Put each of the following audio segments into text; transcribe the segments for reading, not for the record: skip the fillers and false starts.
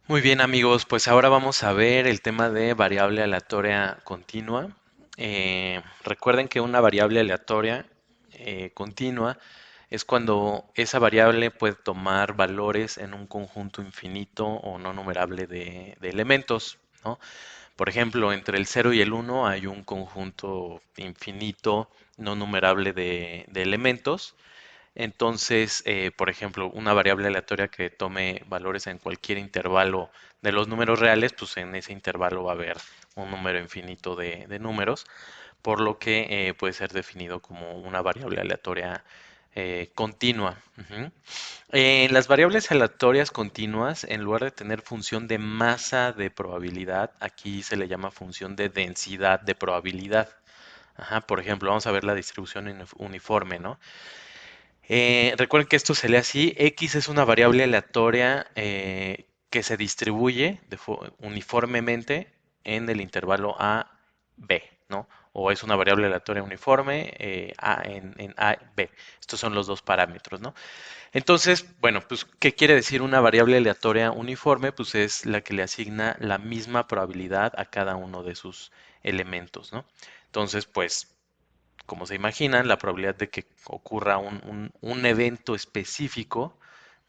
Muy bien amigos, pues ahora vamos a ver el tema de variable aleatoria continua. Recuerden que una variable aleatoria continua es cuando esa variable puede tomar valores en un conjunto infinito o no numerable de elementos, ¿no? Por ejemplo, entre el 0 y el 1 hay un conjunto infinito no numerable de elementos. Entonces, por ejemplo, una variable aleatoria que tome valores en cualquier intervalo de los números reales, pues en ese intervalo va a haber un número infinito de números, por lo que puede ser definido como una variable aleatoria continua. Ujú. Las variables aleatorias continuas, en lugar de tener función de masa de probabilidad, aquí se le llama función de densidad de probabilidad. Ajá, por ejemplo, vamos a ver la distribución uniforme, ¿no? Recuerden que esto se lee así. X es una variable aleatoria que se distribuye uniformemente en el intervalo A, B, ¿no? O es una variable aleatoria uniforme en A, B. Estos son los dos parámetros, ¿no? Entonces, bueno, pues, ¿qué quiere decir una variable aleatoria uniforme? Pues es la que le asigna la misma probabilidad a cada uno de sus elementos, ¿no? Entonces, pues como se imaginan, la probabilidad de que ocurra un evento específico,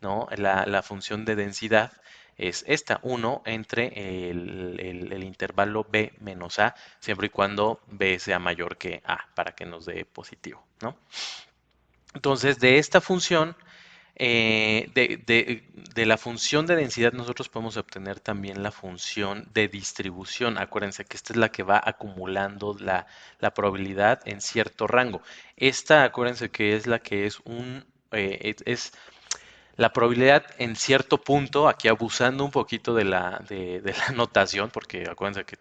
¿no? La función de densidad es esta, 1 entre el intervalo b menos a, siempre y cuando b sea mayor que a, para que nos dé positivo, ¿no? Entonces, de esta función, de la función de densidad nosotros podemos obtener también la función de distribución. Acuérdense que esta es la que va acumulando la probabilidad en cierto rango. Esta, acuérdense que es la que es es la probabilidad en cierto punto, aquí abusando un poquito de la notación, porque acuérdense que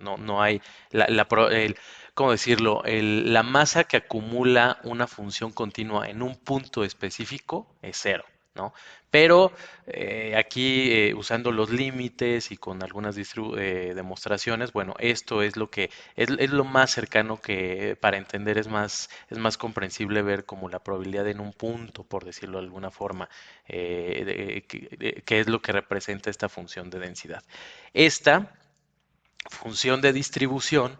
no hay ¿cómo decirlo? La masa que acumula una función continua en un punto específico es cero, ¿no? Pero aquí usando los límites y con algunas demostraciones, bueno, esto es lo que es lo más cercano que para entender es más comprensible ver como la probabilidad en un punto, por decirlo de alguna forma, qué es lo que representa esta función de densidad. Esta función de distribución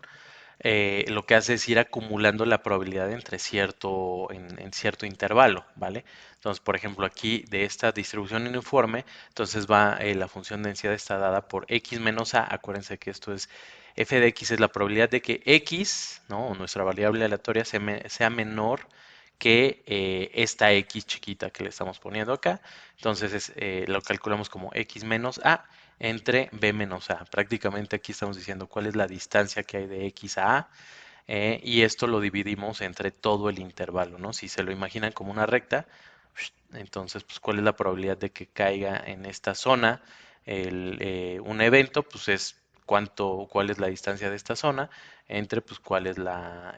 lo que hace es ir acumulando la probabilidad entre en cierto intervalo, ¿vale? Entonces, por ejemplo, aquí de esta distribución uniforme, entonces va la función de densidad está dada por x menos a. Acuérdense que esto es f de x es la probabilidad de que x, ¿no? O nuestra variable aleatoria sea menor que esta x chiquita que le estamos poniendo acá. Entonces lo calculamos como x menos a entre b menos a. Prácticamente aquí estamos diciendo cuál es la distancia que hay de x a y esto lo dividimos entre todo el intervalo, ¿no? Si se lo imaginan como una recta, entonces, pues, ¿cuál es la probabilidad de que caiga en esta zona un evento? Pues es cuál es la distancia de esta zona entre, pues, cuál es la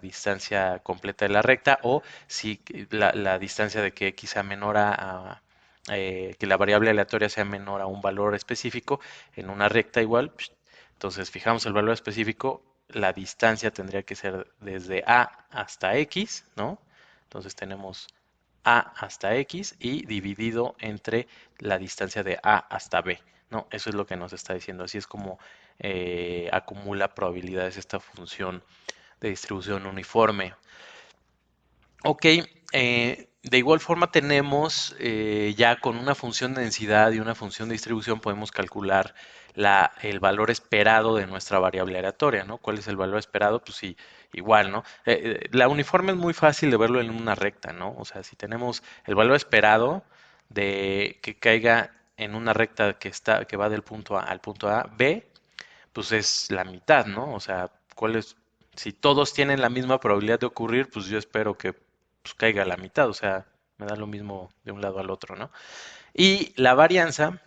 distancia completa de la recta o si la distancia de que x sea menor que la variable aleatoria sea menor a un valor específico en una recta igual. Entonces fijamos el valor específico, la distancia tendría que ser desde a hasta x, ¿no? Entonces tenemos a hasta x y dividido entre la distancia de a hasta b, ¿no? Eso es lo que nos está diciendo. Así es como acumula probabilidades esta función de distribución uniforme. Ok, de igual forma tenemos ya con una función de densidad y una función de distribución podemos calcular el valor esperado de nuestra variable aleatoria, ¿no? ¿Cuál es el valor esperado? Pues sí, igual, ¿no? La uniforme es muy fácil de verlo en una recta, ¿no? O sea, si tenemos el valor esperado de que caiga en una recta que va del punto A al punto A, B, pues es la mitad, ¿no? O sea, si todos tienen la misma probabilidad de ocurrir, pues yo espero que pues, caiga a la mitad, o sea, me da lo mismo de un lado al otro, ¿no? Y la varianza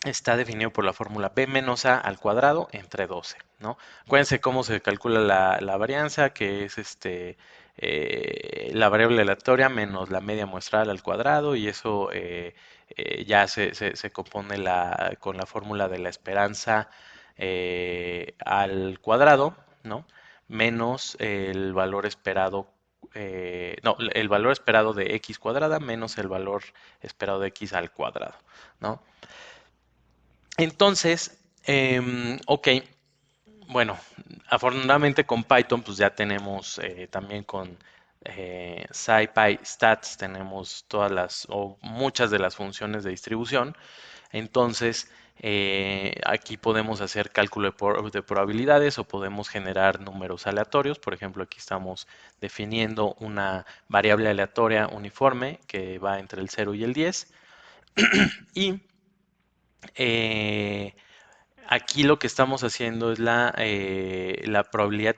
está definido por la fórmula b menos a al cuadrado entre 12, ¿no? Acuérdense cómo se calcula la varianza, que es la variable aleatoria menos la media muestral al cuadrado, y eso ya se compone con la fórmula de la esperanza al cuadrado, ¿no? Menos el valor esperado no, el valor esperado de x cuadrada menos el valor esperado de x al cuadrado, ¿no? Entonces, ok, bueno, afortunadamente con Python pues ya tenemos también con SciPy Stats tenemos todas las o muchas de las funciones de distribución. Entonces, aquí podemos hacer cálculo de probabilidades o podemos generar números aleatorios. Por ejemplo, aquí estamos definiendo una variable aleatoria uniforme que va entre el 0 y el 10. Y eh, aquí lo que estamos haciendo es la probabilidad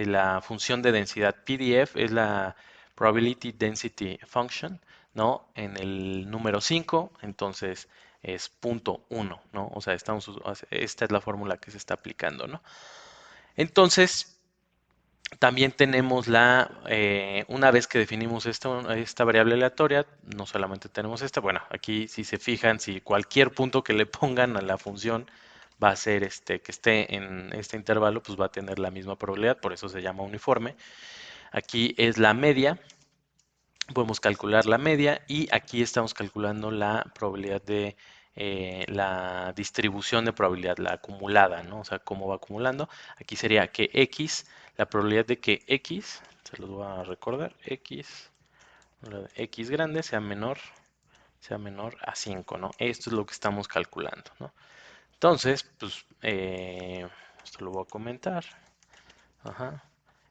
la función de densidad PDF, es la Probability Density Function, ¿no? En el número 5, entonces es punto 1, ¿no? O sea, esta es la fórmula que se está aplicando, ¿no? Entonces, también tenemos una vez que definimos esta variable aleatoria, no solamente tenemos esta, bueno, aquí si se fijan, si cualquier punto que le pongan a la función va a ser que esté en este intervalo, pues va a tener la misma probabilidad, por eso se llama uniforme. Aquí es la media, podemos calcular la media y aquí estamos calculando la probabilidad de la distribución de probabilidad, la acumulada, ¿no? O sea, cómo va acumulando. Aquí sería que x, la probabilidad de que x, se los voy a recordar, x grande sea menor a 5, ¿no? Esto es lo que estamos calculando, ¿no? Entonces, pues, esto lo voy a comentar. Ajá.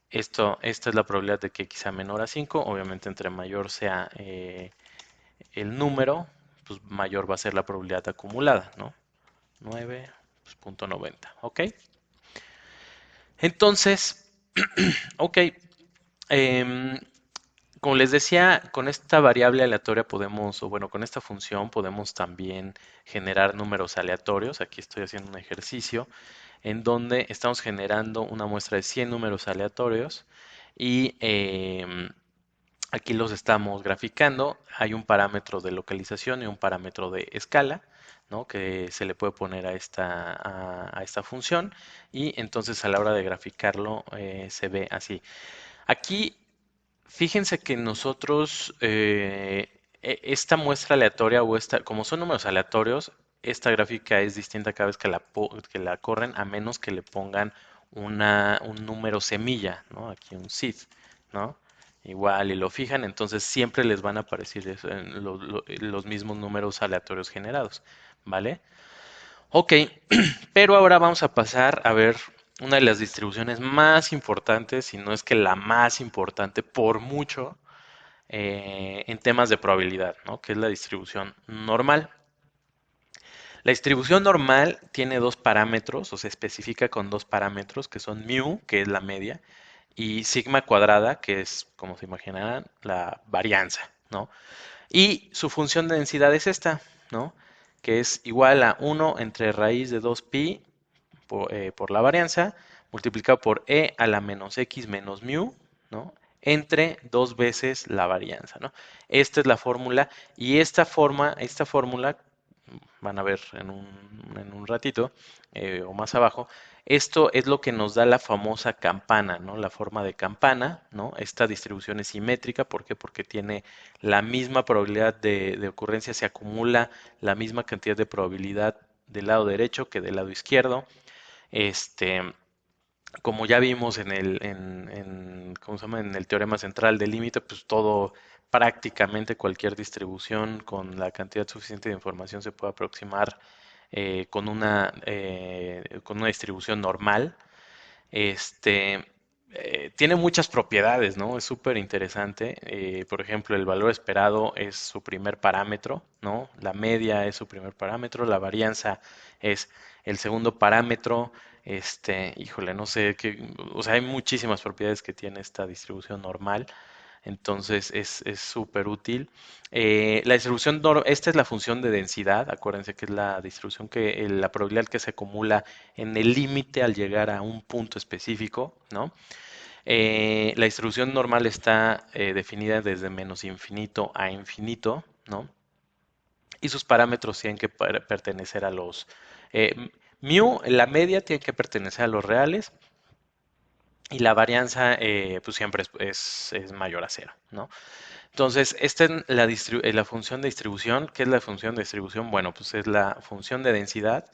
Esta es la probabilidad de que x sea menor a 5. Obviamente, entre mayor sea el número, pues mayor va a ser la probabilidad acumulada, ¿no? 9.90, ¿ok? Entonces, ok, em, como les decía, con esta variable aleatoria podemos, o bueno, con esta función podemos también generar números aleatorios. Aquí estoy haciendo un ejercicio en donde estamos generando una muestra de 100 números aleatorios y aquí los estamos graficando. Hay un parámetro de localización y un parámetro de escala, ¿no? Que se le puede poner a esta función y entonces a la hora de graficarlo se ve así. Aquí fíjense que nosotros, esta muestra aleatoria o como son números aleatorios, esta gráfica es distinta cada vez que la corren, a menos que le pongan un número semilla, ¿no? Aquí un seed, ¿no? Igual y lo fijan, entonces siempre les van a aparecer los mismos números aleatorios generados, ¿vale? Ok, pero ahora vamos a pasar a ver una de las distribuciones más importantes, si no es que la más importante por mucho, en temas de probabilidad, ¿no? Que es la distribución normal. La distribución normal tiene dos parámetros, o se especifica con dos parámetros, que son mu, que es la media, y sigma cuadrada, que es, como se imaginarán, la varianza, ¿no? Y su función de densidad es esta, ¿no? Que es igual a 1 entre raíz de 2pi por la varianza, multiplicado por e a la menos x menos mu, ¿no? Entre dos veces la varianza, ¿no? Esta es la fórmula y esta fórmula, van a ver en un ratito o más abajo, esto es lo que nos da la famosa campana, ¿no? La forma de campana, ¿no? Esta distribución es simétrica, ¿por qué? Porque tiene la misma probabilidad de ocurrencia, se acumula la misma cantidad de probabilidad del lado derecho que del lado izquierdo. Este, como ya vimos ¿cómo se llama? En el teorema central del límite, pues todo, prácticamente cualquier distribución con la cantidad suficiente de información se puede aproximar con una distribución normal. Este, tiene muchas propiedades, ¿no? Es súper interesante. Por ejemplo, el valor esperado es su primer parámetro, ¿no? La media es su primer parámetro, la varianza es el segundo parámetro. Híjole, no sé qué, o sea, hay muchísimas propiedades que tiene esta distribución normal. Entonces es súper útil. Esta es la función de densidad. Acuérdense que es la distribución la probabilidad que se acumula en el límite al llegar a un punto específico, ¿no? La distribución normal está definida desde menos infinito a infinito, ¿no? Y sus parámetros tienen que pertenecer a la media tiene que pertenecer a los reales y la varianza pues siempre es mayor a cero, ¿no? Entonces, esta es la función de distribución. ¿Qué es la función de distribución? Bueno, pues es la función de densidad,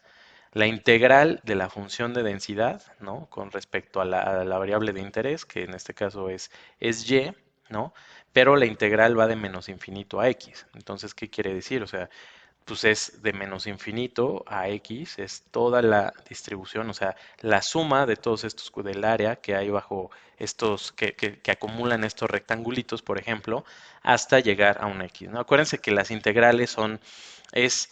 la integral de la función de densidad, ¿no? Con respecto a la variable de interés, que en este caso es y, ¿no? Pero la integral va de menos infinito a x. Entonces, ¿qué quiere decir? O sea, pues es de menos infinito a x, es toda la distribución, o sea, la suma de todos estos del área que hay bajo estos, que acumulan estos rectangulitos, por ejemplo, hasta llegar a un x, ¿no? Acuérdense que las integrales es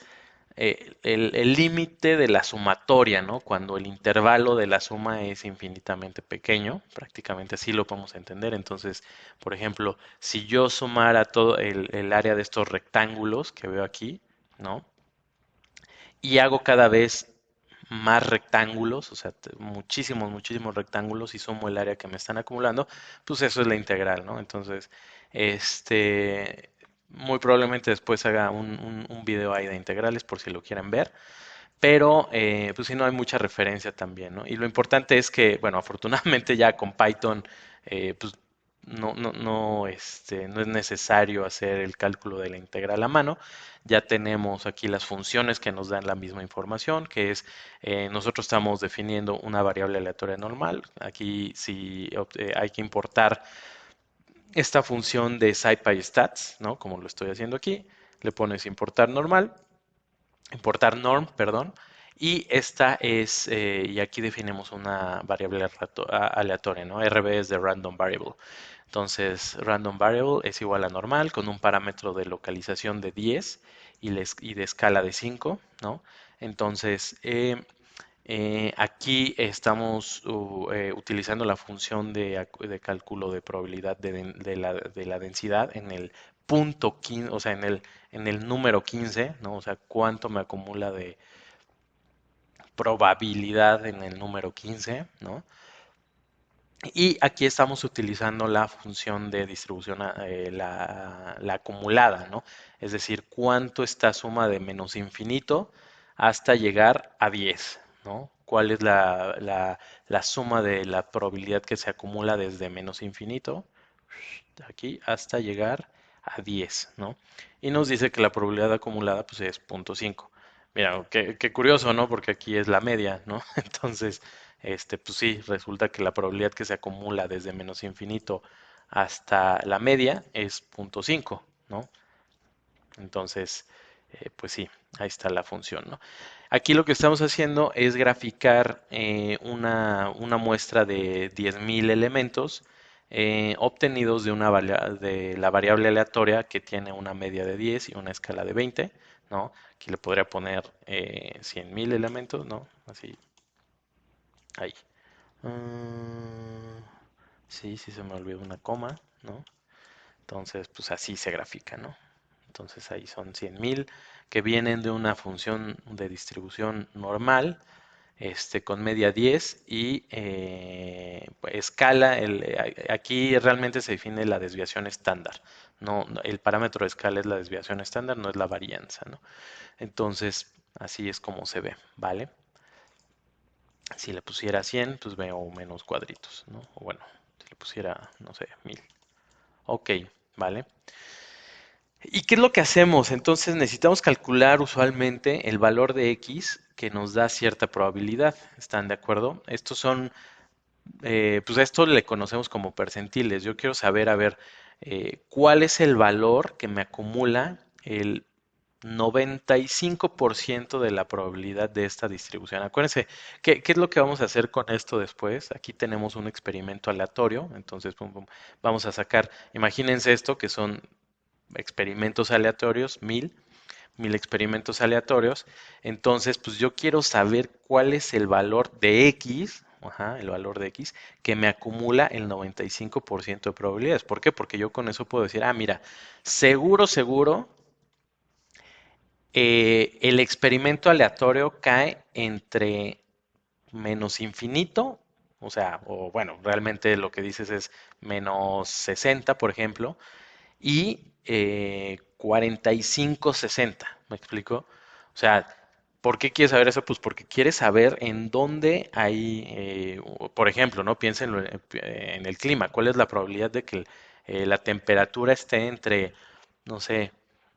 el límite de la sumatoria, ¿no? Cuando el intervalo de la suma es infinitamente pequeño, prácticamente así lo podemos entender. Entonces, por ejemplo, si yo sumara todo el área de estos rectángulos que veo aquí, ¿no? Y hago cada vez más rectángulos, o sea, muchísimos, muchísimos rectángulos y sumo el área que me están acumulando, pues eso es la integral, ¿no? Entonces, muy probablemente después haga un video ahí de integrales por si lo quieren ver, pero pues si no hay mucha referencia también, ¿no? Y lo importante es que, bueno, afortunadamente ya con Python, pues no es necesario hacer el cálculo de la integral a mano. Ya tenemos aquí las funciones que nos dan la misma información, que es, nosotros estamos definiendo una variable aleatoria normal. Aquí sí hay que importar esta función de SciPy ¿no? Como lo estoy haciendo aquí. Le pones importar norm, perdón, y esta es, y aquí definimos una variable aleatoria, ¿no? RB es de random variable. Entonces, random variable es igual a normal con un parámetro de localización de 10 y de escala de 5, ¿no? Entonces, aquí estamos utilizando la función de cálculo de probabilidad de la densidad en el punto 15, o sea, en el número 15, ¿no? O sea, cuánto me acumula de probabilidad en el número 15, ¿no? Y aquí estamos utilizando la función de distribución, la acumulada, ¿no? Es decir, cuánto esta suma de menos infinito hasta llegar a 10, ¿no? ¿Cuál es la suma de la probabilidad que se acumula desde menos infinito, aquí, hasta llegar a 10, ¿no? Y nos dice que la probabilidad acumulada pues es 0.5. Mira, qué curioso, ¿no? Porque aquí es la media, ¿no? Entonces, pues sí, resulta que la probabilidad que se acumula desde menos infinito hasta la media es 0.5, ¿no? Entonces, pues sí, ahí está la función, ¿no? Aquí lo que estamos haciendo es graficar una muestra de 10.000 elementos obtenidos de la variable aleatoria que tiene una media de 10 y una escala de 20, ¿no? Aquí le podría poner 100.000 elementos, ¿no? Así, ahí. Mm, sí, sí se me olvidó una coma, ¿no? Entonces, pues así se grafica, ¿no? Entonces ahí son 100.000 que vienen de una función de distribución normal, con media 10 y pues, escala. Aquí realmente se define la desviación estándar. El parámetro de escala es la desviación estándar, no es la varianza, ¿no? Entonces, así es como se ve, ¿vale? Si le pusiera 100, pues veo menos cuadritos, ¿no? O bueno, si le pusiera, no sé, 1000. Ok, ¿vale? ¿Y qué es lo que hacemos? Entonces necesitamos calcular usualmente el valor de x que nos da cierta probabilidad. ¿Están de acuerdo? Estos son, pues a esto le conocemos como percentiles. Yo quiero saber, a ver, cuál es el valor que me acumula el 95% de la probabilidad de esta distribución. Acuérdense, ¿qué es lo que vamos a hacer con esto después? Aquí tenemos un experimento aleatorio, entonces pum, pum, vamos a sacar, imagínense esto, que son experimentos aleatorios, 1000 experimentos aleatorios. Entonces, pues yo quiero saber cuál es el valor de X, ajá, el valor de X, que me acumula el 95% de probabilidades. ¿Por qué? Porque yo con eso puedo decir, ah, mira, seguro, seguro, el experimento aleatorio cae entre menos infinito, o sea, o bueno, realmente lo que dices es menos 60, por ejemplo, y 45-60, ¿me explico? O sea, ¿Por qué quieres saber eso? Pues porque quieres saber en dónde hay, por ejemplo, ¿no? Piensa en el clima. ¿Cuál es la probabilidad de que la temperatura esté entre, no sé,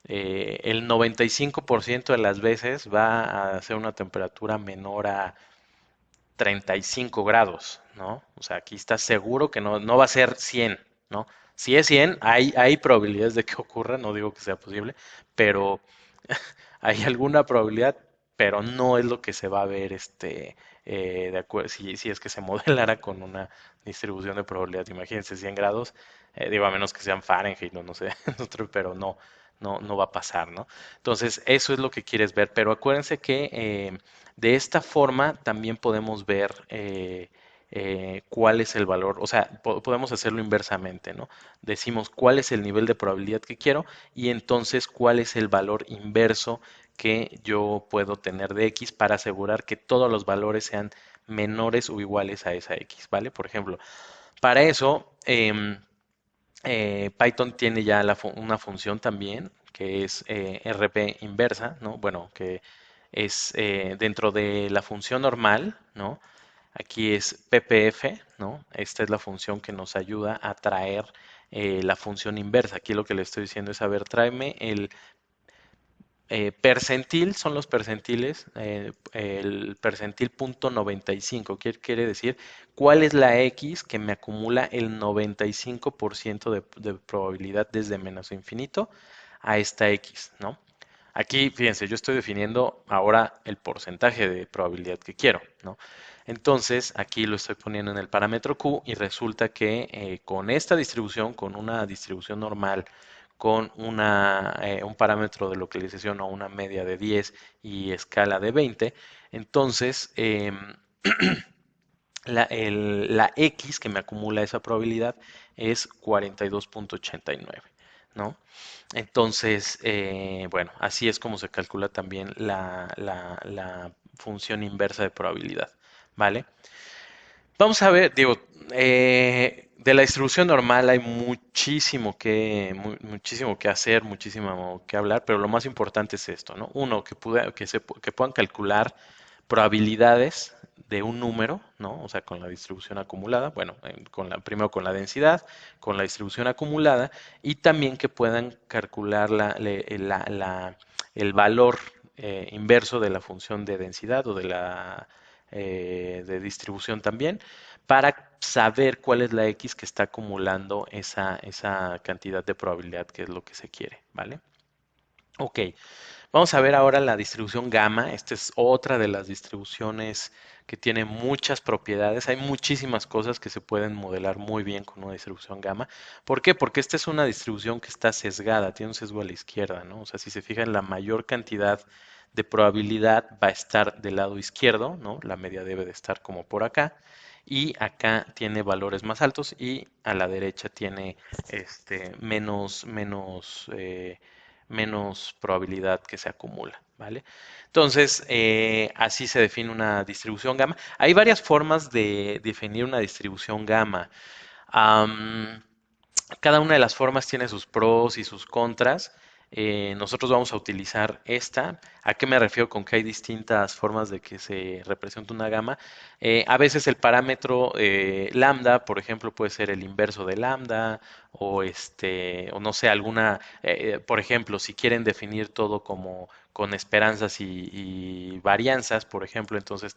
el 95% de las veces va a ser una temperatura menor a 35 grados, ¿no? O sea, aquí estás seguro que no va a ser 100, ¿no? Si es 100, hay probabilidades de que ocurra, no digo que sea posible, pero hay alguna probabilidad, pero no es lo que se va a ver de acuerdo, si es que se modelara con una distribución de probabilidad. Imagínense 100 grados, digo, a menos que sean Fahrenheit, no sé, pero no va a pasar, ¿no? Entonces, eso es lo que quieres ver, pero acuérdense que de esta forma también podemos ver cuál es el valor, o sea, podemos hacerlo inversamente, ¿no? Decimos cuál es el nivel de probabilidad que quiero y entonces cuál es el valor inverso que yo puedo tener de X para asegurar que todos los valores sean menores o iguales a esa X, ¿vale? Por ejemplo, para eso Python tiene ya una función también que es RP inversa, ¿no? Bueno, que es dentro de la función normal, ¿no? Aquí es PPF, ¿no? Esta es la función que nos ayuda a traer la función inversa. Aquí lo que le estoy diciendo es, a ver, tráeme el percentil, son los percentiles, el percentil punto 95, quiere decir cuál es la X que me acumula el 95% de probabilidad desde menos infinito a esta X, ¿no? Aquí, fíjense, yo estoy definiendo ahora el porcentaje de probabilidad que quiero, ¿no? Entonces, aquí lo estoy poniendo en el parámetro Q y resulta que con esta distribución, con una distribución normal, con un parámetro de localización o una media de 10 y escala de 20, entonces la X que me acumula esa probabilidad es 42.89, ¿no? Entonces, bueno, así es como se calcula también la función inversa de probabilidad, ¿vale? Vamos a ver, digo, de la distribución normal hay muchísimo que hacer, muchísimo que hablar, pero lo más importante es esto, ¿no? Uno, que puedan calcular probabilidades de un número, ¿no? O sea, con la distribución acumulada, bueno, primero con la densidad, con la distribución acumulada, y también que puedan calcular el valor inverso de la función de densidad o de distribución también, para saber cuál es la X que está acumulando esa cantidad de probabilidad que es lo que se quiere, ¿vale? Ok, vamos a ver ahora la distribución gamma. Esta es otra de las distribuciones que tiene muchas propiedades. Hay muchísimas cosas que se pueden modelar muy bien con una distribución gamma. ¿Por qué? Porque esta es una distribución que está sesgada, tiene un sesgo a la izquierda, ¿no? O sea, si se fijan, la mayor cantidad de probabilidad va a estar del lado izquierdo, ¿no? La media debe de estar como por acá. Y acá tiene valores más altos y a la derecha tiene menos probabilidad que se acumula, ¿vale? Entonces, así se define una distribución gamma. Hay varias formas de definir una distribución gamma. Am, Cada una de las formas tiene sus pros y sus contras. Nosotros vamos a utilizar esta. ¿A qué me refiero con que hay distintas formas de que se represente una gama? A veces el parámetro lambda, por ejemplo, puede ser el inverso de lambda o no sé, por ejemplo, si quieren definir todo como con esperanzas y varianzas, por ejemplo, entonces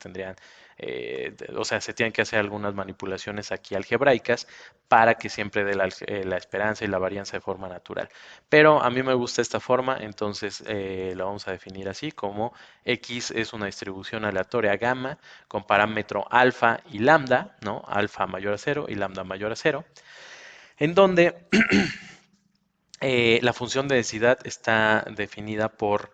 o sea, se tienen que hacer algunas manipulaciones aquí algebraicas para que siempre dé la esperanza y la varianza de forma natural. Pero a mí me gusta esta forma, entonces lo vamos a definir así como X es una distribución aleatoria gamma con parámetro alfa y lambda, ¿no? Alfa mayor a cero y lambda mayor a cero, en donde la función de densidad está definida por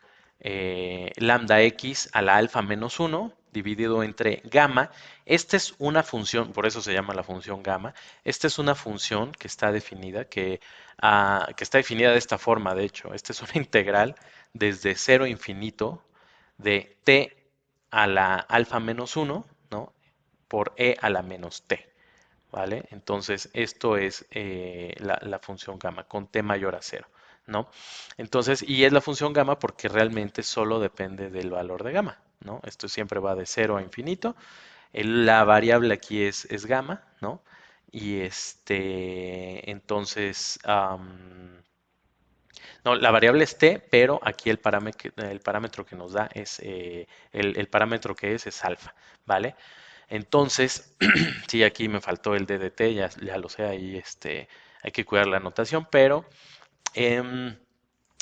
lambda x a la alfa menos uno dividido entre gamma. Esta es una función, por eso se llama la función gamma. Esta es una función que está definida, que está definida de esta forma, de hecho. Esta es una integral desde cero a infinito de t a la alfa menos uno, ¿no? Por e a la menos t. ¿Vale? Entonces, esto es la función gamma con t mayor a cero, ¿no? Entonces, y es la función gamma porque realmente solo depende del valor de gamma, ¿no? Esto siempre va de cero a infinito. La variable aquí es gamma, ¿no? Y entonces, no, la variable es t, pero aquí el parámetro que nos da es, el parámetro que es alfa, ¿vale? Entonces, sí, aquí me faltó el d de t, ya lo sé, ahí hay que cuidar la notación, pero em,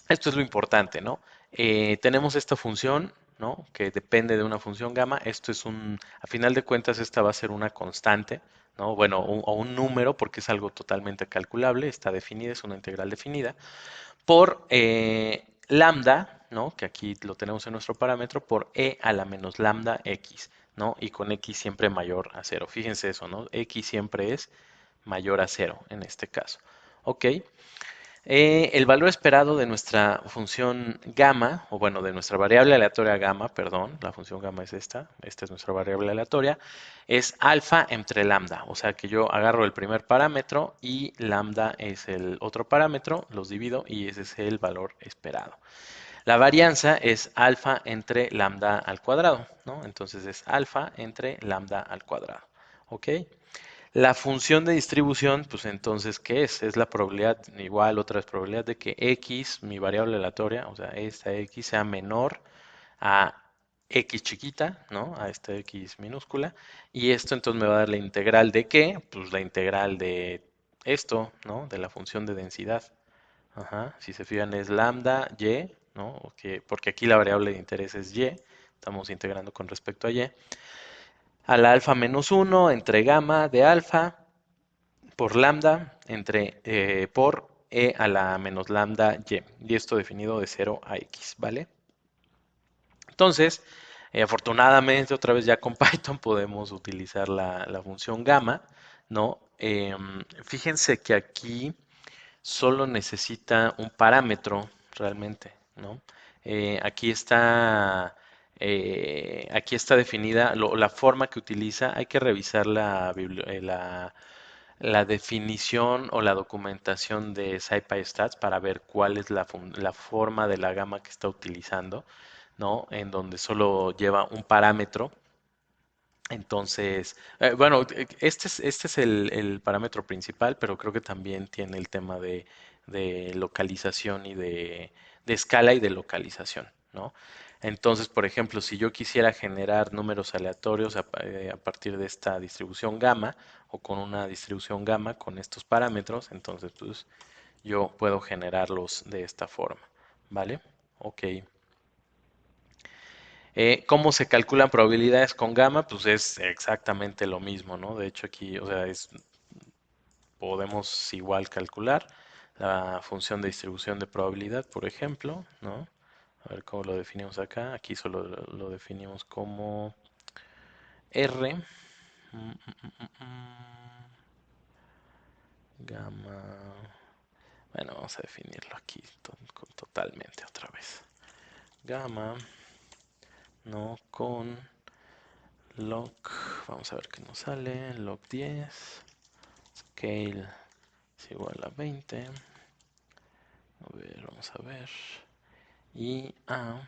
esto es lo importante, ¿no? Tenemos esta función, ¿no? Que depende de una función gamma. A final de cuentas, esta va a ser una constante, ¿no? Bueno, o un número, porque es algo totalmente calculable, está definida, es una integral definida por lambda, ¿no? Que aquí lo tenemos en nuestro parámetro, por e a la menos lambda x, ¿no? Y con x siempre mayor a cero. Fíjense eso, ¿no? X siempre es mayor a cero en este caso. ¿Ok? El valor esperado de nuestra función gamma, o bueno, de nuestra variable aleatoria gamma, perdón, la función gamma es esta es nuestra variable aleatoria, es alfa entre lambda, o sea que yo agarro el primer parámetro y lambda es el otro parámetro, los divido y ese es el valor esperado. La varianza es alfa entre lambda al cuadrado, ¿no? Entonces es alfa entre lambda al cuadrado, ¿ok? La función de distribución, pues entonces, ¿qué es? Es la probabilidad, igual otra vez probabilidad de que x, mi variable aleatoria, o sea, esta x sea menor a x chiquita, ¿no? A esta x minúscula. Y esto entonces me va a dar la integral de qué? Pues la integral de esto, ¿no? De la función de densidad. Ajá. Si se fijan es lambda y, ¿no? Porque aquí la variable de interés es y. Estamos integrando con respecto a y. A la alfa menos 1 entre gamma de alfa por lambda por e a la menos lambda y. Y esto definido de 0 a x, ¿vale? Entonces, afortunadamente, otra vez ya con Python podemos utilizar la función gamma, ¿no? Fíjense que aquí solo necesita un parámetro realmente, ¿no? Aquí está definida la forma que utiliza. Hay que revisar la definición o la documentación de SciPyStats para ver cuál es la forma de la gama que está utilizando, ¿no? En donde solo lleva un parámetro. Entonces, bueno, este es el parámetro principal, pero creo que también tiene el tema de localización y de escala y de localización, ¿no? Entonces, por ejemplo, si yo quisiera generar números aleatorios a partir de esta distribución gamma o con una distribución gamma con estos parámetros, entonces pues yo puedo generarlos de esta forma, ¿vale? Ok. ¿Cómo se calculan probabilidades con gamma? Pues es exactamente lo mismo, ¿no? De hecho aquí, o sea, podemos igual calcular la función de distribución de probabilidad, por ejemplo, ¿no? A ver cómo lo definimos acá. Aquí solo lo definimos como R. Gamma. Bueno, vamos a definirlo aquí totalmente otra vez. Gamma, no con log. Vamos a ver qué nos sale. Log 10. Scale es igual a 20. A ver, vamos a ver. Y A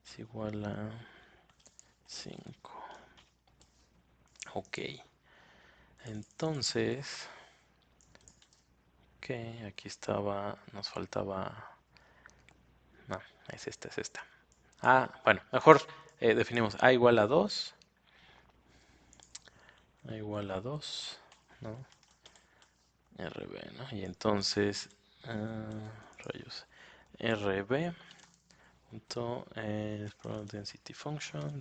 es igual a 5. Ok. Entonces, ok, aquí estaba, nos faltaba. No, es esta. Bueno, mejor definimos A igual a 2. A igual a 2, ¿no? RB, ¿no? Y entonces, rayos, RB punto density function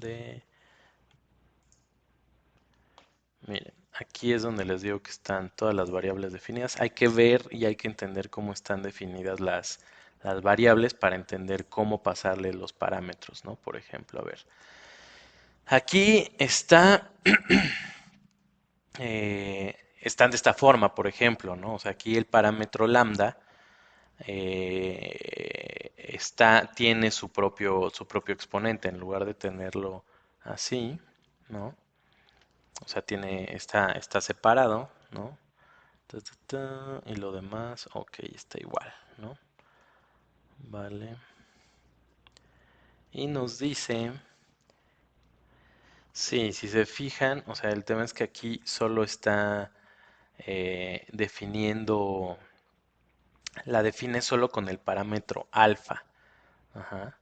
miren, aquí es donde les digo que están todas las variables definidas. Hay que ver y hay que entender cómo están definidas las variables para entender cómo pasarle los parámetros, ¿no? Por ejemplo, a ver. Aquí están de esta forma, por ejemplo, ¿no? O sea, aquí el parámetro lambda tiene su propio exponente en lugar de tenerlo así, ¿no? O sea, está separado, ¿no? Y lo demás, ok, está igual, ¿no? Vale. Y nos dice, sí, si se fijan, o sea, el tema es que aquí solo está definiendo, la define solo con el parámetro alfa. Ajá.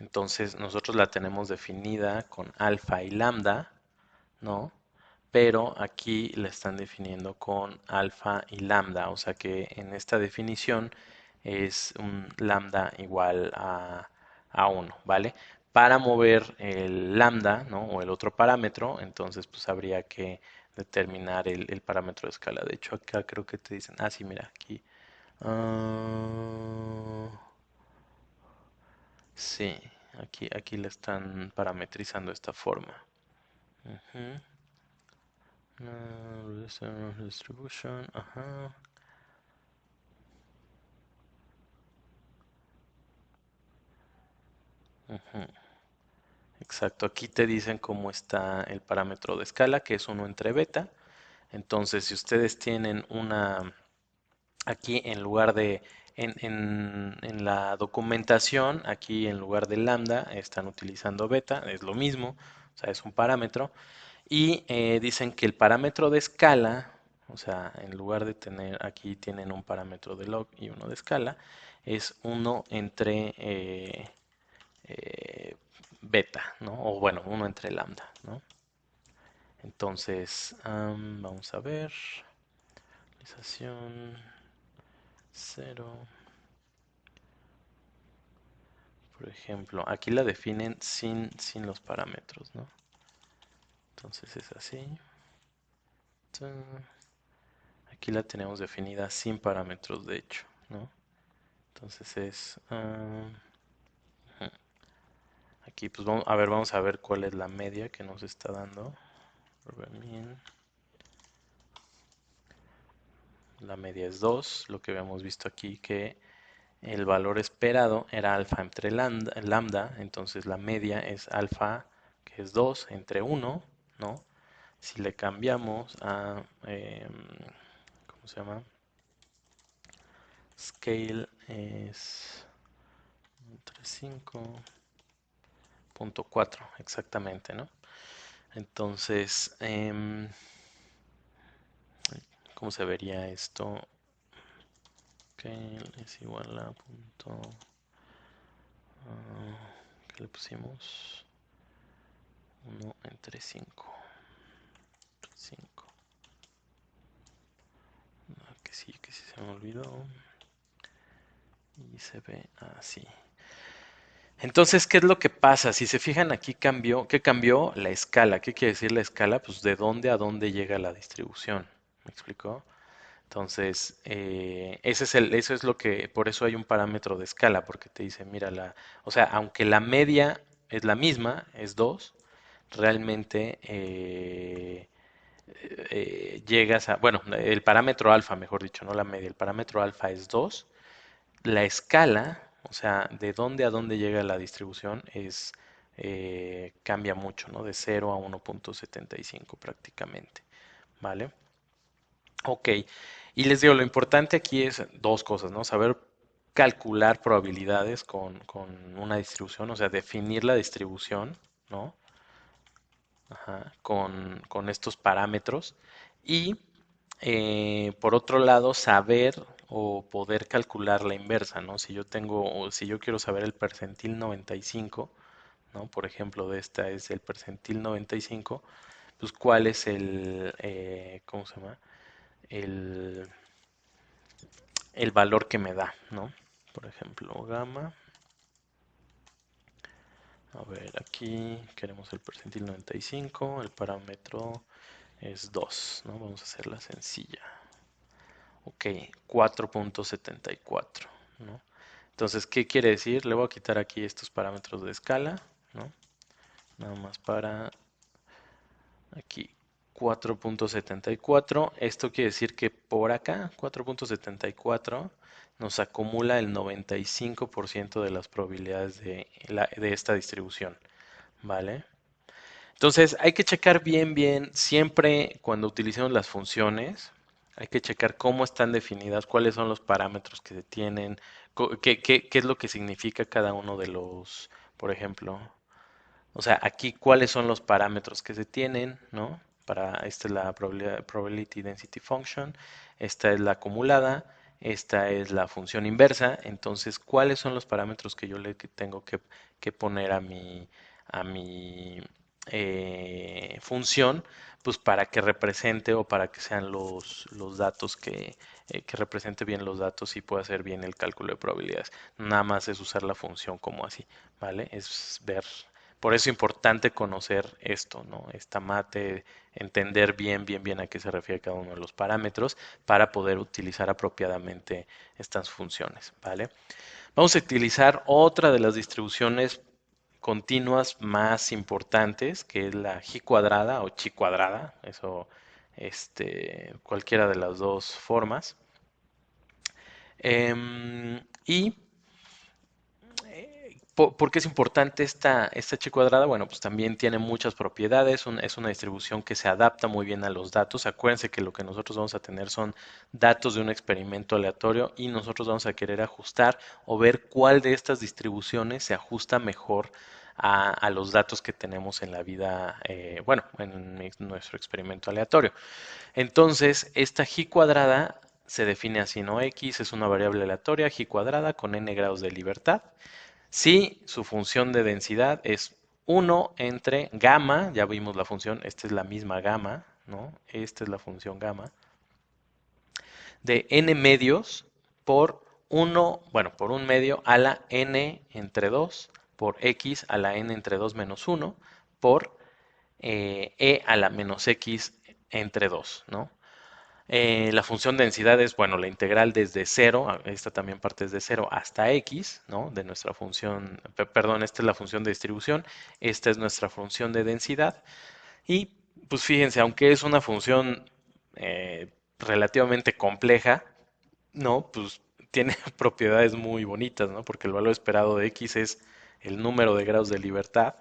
Entonces nosotros la tenemos definida con alfa y lambda, ¿no? Pero aquí la están definiendo con alfa y lambda, o sea que en esta definición es un lambda igual a 1, ¿vale? Para mover el lambda, ¿no? O el otro parámetro, entonces pues habría que determinar el parámetro de escala. De hecho, acá creo que te dicen, ah, sí, mira, aquí. Ah, sí, aquí la están parametrizando de esta forma. Ujú. Distribution, ajá. Ujú. Exacto, aquí te dicen cómo está el parámetro de escala, que es uno entre beta. Entonces, si ustedes tienen una, aquí en lugar de, en la documentación, aquí en lugar de lambda, están utilizando beta, es lo mismo, o sea, es un parámetro. Y dicen que el parámetro de escala, o sea, en lugar de tener, aquí tienen un parámetro de log y uno de escala, es uno entre eh, beta, ¿no? O bueno, uno entre lambda, ¿no? Entonces, vamos a ver. Realización cero. Por ejemplo, aquí la definen sin los parámetros, ¿no? Entonces es así. Aquí la tenemos definida sin parámetros, de hecho, ¿no? Entonces es... aquí pues vamos a ver, cuál es la media que nos está dando. La media es 2, lo que habíamos visto aquí que el valor esperado era alfa entre lambda, entonces la media es alfa, que es 2 entre 1, ¿no? Si le cambiamos a, ¿cómo se llama? Scale es entre 5.4, exactamente, ¿no? Entonces, ¿cómo se vería esto? Scale es igual a punto... ¿qué le pusimos? 1 entre 5. Que sí se me olvidó. Y se ve así. Entonces, ¿qué es lo que pasa? Si se fijan aquí cambió, ¿qué cambió? La escala. ¿Qué quiere decir la escala? Pues de dónde a dónde llega la distribución. ¿Me explicó? Entonces, eso es lo que, por eso hay un parámetro de escala, porque te dice, mira, o sea, aunque la media es la misma, es 2, realmente llegas a, bueno, el parámetro alfa, mejor dicho, no la media, el parámetro alfa es 2. La escala, o sea, de dónde a dónde llega la distribución, cambia mucho, ¿no? De 0 a 1.75 prácticamente, ¿vale? Ok, y les digo, lo importante aquí es dos cosas, ¿no? Saber calcular probabilidades con una distribución, o sea, definir la distribución, ¿no? Ajá, con estos parámetros. Y por otro lado, saber o poder calcular la inversa, ¿no? Si yo tengo, o si yo quiero saber el percentil 95, ¿no? Por ejemplo, de esta es el percentil 95, pues cuál es ¿cómo se llama? El, el valor que me da, ¿no? Por ejemplo, gamma. A ver, aquí queremos el percentil 95, el parámetro es 2, ¿no? Vamos a hacerla sencilla. Ok, 4.74, ¿no? Entonces, ¿qué quiere decir? Le voy a quitar aquí estos parámetros de escala, ¿no? Nada más para aquí 4.74. Esto quiere decir que por acá, 4.74, nos acumula el 95% de las probabilidades de esta distribución, ¿vale? Entonces hay que checar bien, bien, siempre cuando utilicemos las funciones, Hay que checar cómo están definidas, cuáles son los parámetros que se tienen, qué es lo que significa cada uno de los, por ejemplo, o sea, aquí cuáles son los parámetros que se tienen, ¿no? Esta es la probability density function, esta es la acumulada, esta es la función inversa. Entonces, ¿cuáles son los parámetros que yo le tengo que poner a mi función? Pues para que represente o para que sean los datos que represente bien los datos y pueda hacer bien el cálculo de probabilidades. Nada más es usar la función como así, ¿vale? Es ver, por eso es importante conocer esto, ¿no? Esta mate, entender bien a qué se refiere cada uno de los parámetros para poder utilizar apropiadamente estas funciones, ¿vale? Vamos a utilizar otra de las distribuciones continuas más importantes, que es la G cuadrada o chi cuadrada, eso, cualquiera de las dos formas. Y ¿por qué es importante esta H cuadrada? Bueno, pues también tiene muchas propiedades, es una distribución que se adapta muy bien a los datos. Acuérdense que lo que nosotros vamos a tener son datos de un experimento aleatorio y nosotros vamos a querer ajustar o ver cuál de estas distribuciones se ajusta mejor a los datos que tenemos en la vida, bueno, en nuestro experimento aleatorio. Entonces, esta G cuadrada se define así, ¿no? X es una variable aleatoria, G cuadrada con n grados de libertad. Si su función de densidad es 1 entre gamma, ya vimos la función, esta es la misma gamma, ¿no? Esta es la función gamma, de n medios por 1, bueno, por un medio a la n entre 2 por x a la n entre 2 menos 1 por e a la menos x entre 2, ¿no? La función de densidad es, bueno, la integral desde cero, esta también parte desde cero hasta x, ¿no? De nuestra función, perdón, esta es la función de distribución, esta es nuestra función de densidad. Y pues fíjense, aunque es una función relativamente compleja, ¿no? Pues tiene propiedades muy bonitas, ¿no? Porque el valor esperado de x es el número de grados de libertad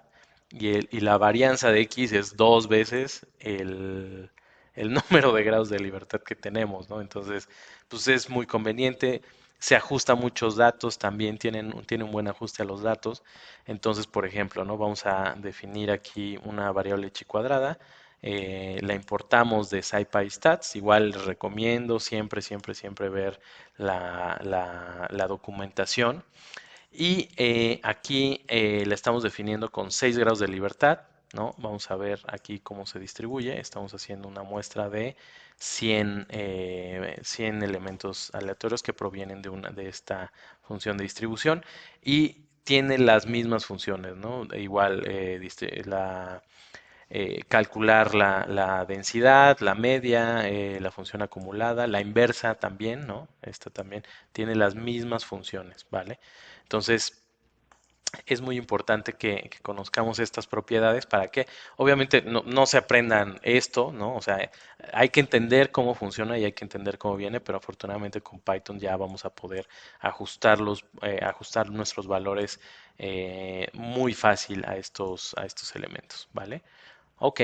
y la varianza de x es dos veces el número de grados de libertad que tenemos, ¿no? Entonces, pues es muy conveniente, se ajusta a muchos datos, también tiene un buen ajuste a los datos. Entonces, por ejemplo, ¿no? Vamos a definir aquí una variable chi cuadrada, la importamos de SciPy Stats. Igual les recomiendo siempre ver la documentación. Y aquí la estamos definiendo con 6 grados de libertad, ¿no? Vamos a ver aquí cómo se distribuye. Estamos haciendo una muestra de 100 elementos aleatorios que provienen de esta función de distribución y tiene las mismas funciones, ¿no? Igual calcular la densidad, la media, la función acumulada, la inversa también, ¿no? Esta también tiene las mismas funciones, ¿vale? Entonces, es muy importante que conozcamos estas propiedades para que, obviamente, no se aprendan esto, ¿no? O sea, hay que entender cómo funciona y hay que entender cómo viene, pero afortunadamente con Python ya vamos a poder ajustar nuestros valores muy fácil a estos elementos, ¿vale? Ok.